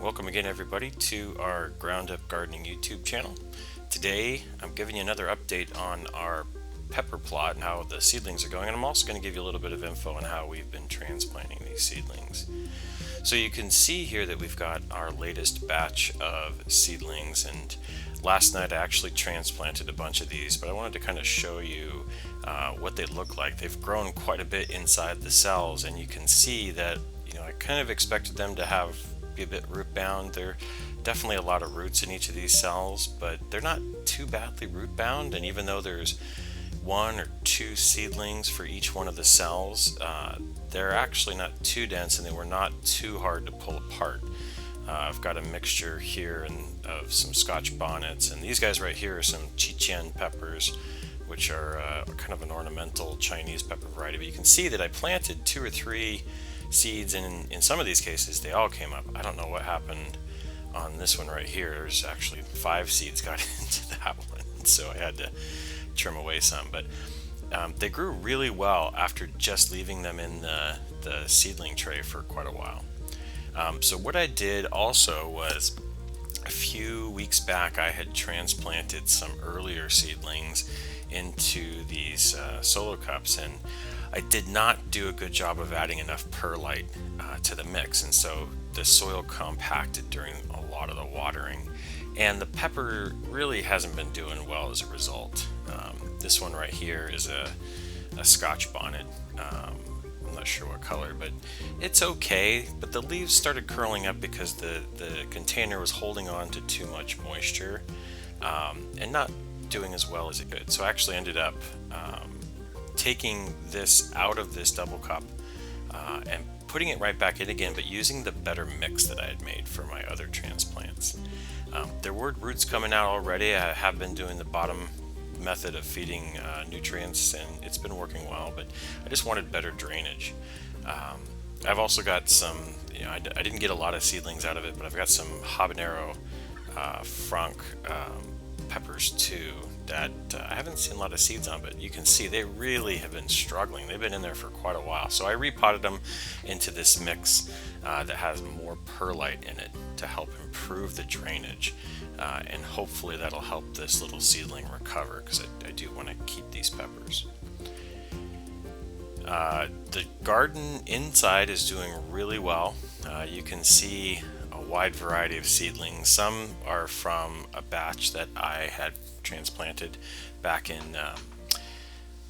Welcome again everybody to our Ground Up Gardening YouTube channel. Today I'm giving you another update on our pepper plot and how the seedlings are going, and I'm also going to give you a little bit of info on how we've been transplanting these seedlings. So you can see here that we've got our latest batch of seedlings, and last night I actually transplanted a bunch of these, but I wanted to kind of show you what they look like. They've grown quite a bit inside the cells, and you can see that I kind of expected them to be a bit root bound. There are definitely a lot of roots in each of these cells, but they're not too badly root bound, and even though there's one or two seedlings for each one of the cells, they're actually not too dense and they were not too hard to pull apart. I've got a mixture here of some Scotch bonnets, and these guys right here are some Chichen peppers, which are kind of an ornamental Chinese pepper variety. But you can see that I planted 2 or 3 seeds, and in some of these cases they all came up. I don't know what happened on this one right here. There's actually 5 seeds got into that one, so I had to trim away some, but they grew really well after just leaving them in the seedling tray for quite a while. So what I did also was, a few weeks back I had transplanted some earlier seedlings into these solo cups, and I did not do a good job of adding enough perlite to the mix, and so the soil compacted during a lot of the watering, and the pepper really hasn't been doing well as a result. This one right here is a Scotch bonnet. I'm not sure what color, but it's okay, but the leaves started curling up because the container was holding on to too much moisture and not doing as well as it could. So I actually ended up taking this out of this double cup and putting it right back in again, but using the better mix that I had made for my other transplants. There were roots coming out already. I have been doing the bottom method of feeding nutrients, and it's been working well, but I just wanted better drainage. I've also got some, I didn't get a lot of seedlings out of it, but I've got some habanero franc peppers too that I haven't seen a lot of seeds on, but you can see they really have been struggling. They've been in there for quite a while. So I repotted them into this mix that has more perlite in it to help improve the drainage, and hopefully that'll help this little seedling recover, because I do want to keep these peppers. The garden inside is doing really well. You can see a wide variety of seedlings. Some are from a batch that I had transplanted back in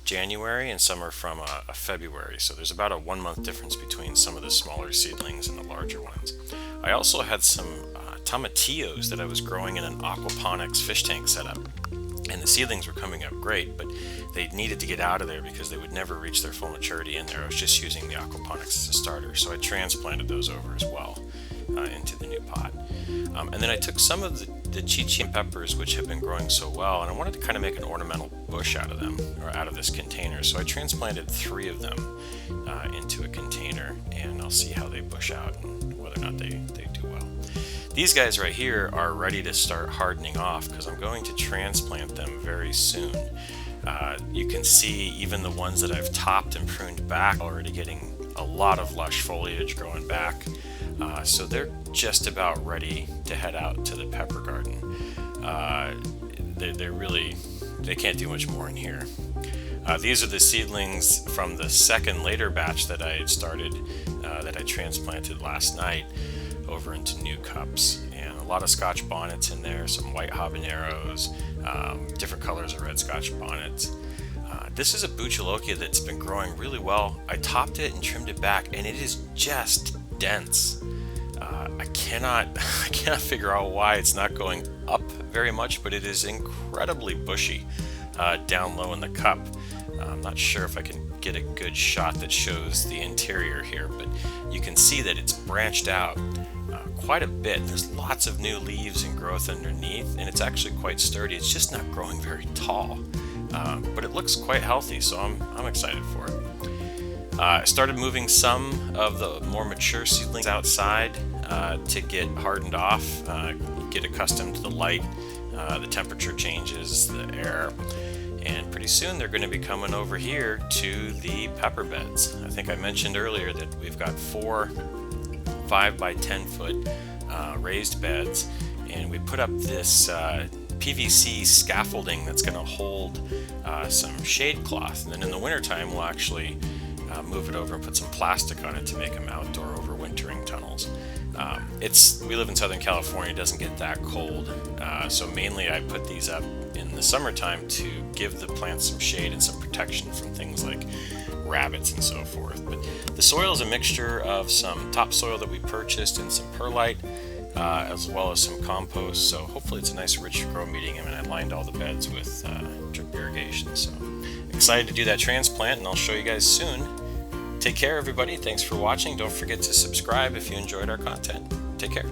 January, and some are from a February. So there's about a 1-month difference between some of the smaller seedlings and the larger ones. I also had some tomatillos that I was growing in an aquaponics fish tank setup, and the seedlings were coming up great, but they needed to get out of there because they would never reach their full maturity in there. I was just using the aquaponics as a starter, so I transplanted those over as well into the new pot. And then I took some of the Chichen peppers, which have been growing so well, and I wanted to kind of make an ornamental bush out of them, or out of this container. So I transplanted 3 of them into a container, and I'll see how they bush out and whether or not they do well. These guys right here are ready to start hardening off because I'm going to transplant them very soon. You can see even the ones that I've topped and pruned back already getting a lot of lush foliage growing back. So they're just about ready to head out to the pepper garden. They can't do much more in here. These are the seedlings from the second later batch that I had started, that I transplanted last night over into new cups, and a lot of Scotch bonnets in there, some white habaneros, different colors of red Scotch bonnets. This is a Buchalokia that's been growing really well. I topped it and trimmed it back, and it is just dense. I cannot figure out why it's not going up very much, but it is incredibly bushy down low in the cup. I'm not sure if I can get a good shot that shows the interior here, but you can see that it's branched out quite a bit. There's lots of new leaves and growth underneath, and it's actually quite sturdy. It's just not growing very tall, but it looks quite healthy, so I'm excited for it. I started moving some of the more mature seedlings outside to get hardened off, get accustomed to the light, the temperature changes, the air, and pretty soon they're going to be coming over here to the pepper beds. I think I mentioned earlier that we've got 4 5 by 10 foot raised beds, and we put up this PVC scaffolding that's going to hold some shade cloth, and then in the wintertime we'll actually move it over and put some plastic on it to make them outdoor overwintering tunnels. We live in Southern California, it doesn't get that cold, so mainly I put these up in the summertime to give the plants some shade and some protection from things like rabbits and so forth. But the soil is a mixture of some topsoil that we purchased and some perlite, as well as some compost, so hopefully it's a nice rich grow medium, and I lined all the beds with drip irrigation. So excited to do that transplant, and I'll show you guys soon. Take care, everybody. Thanks for watching. Don't forget to subscribe if you enjoyed our content. Take care.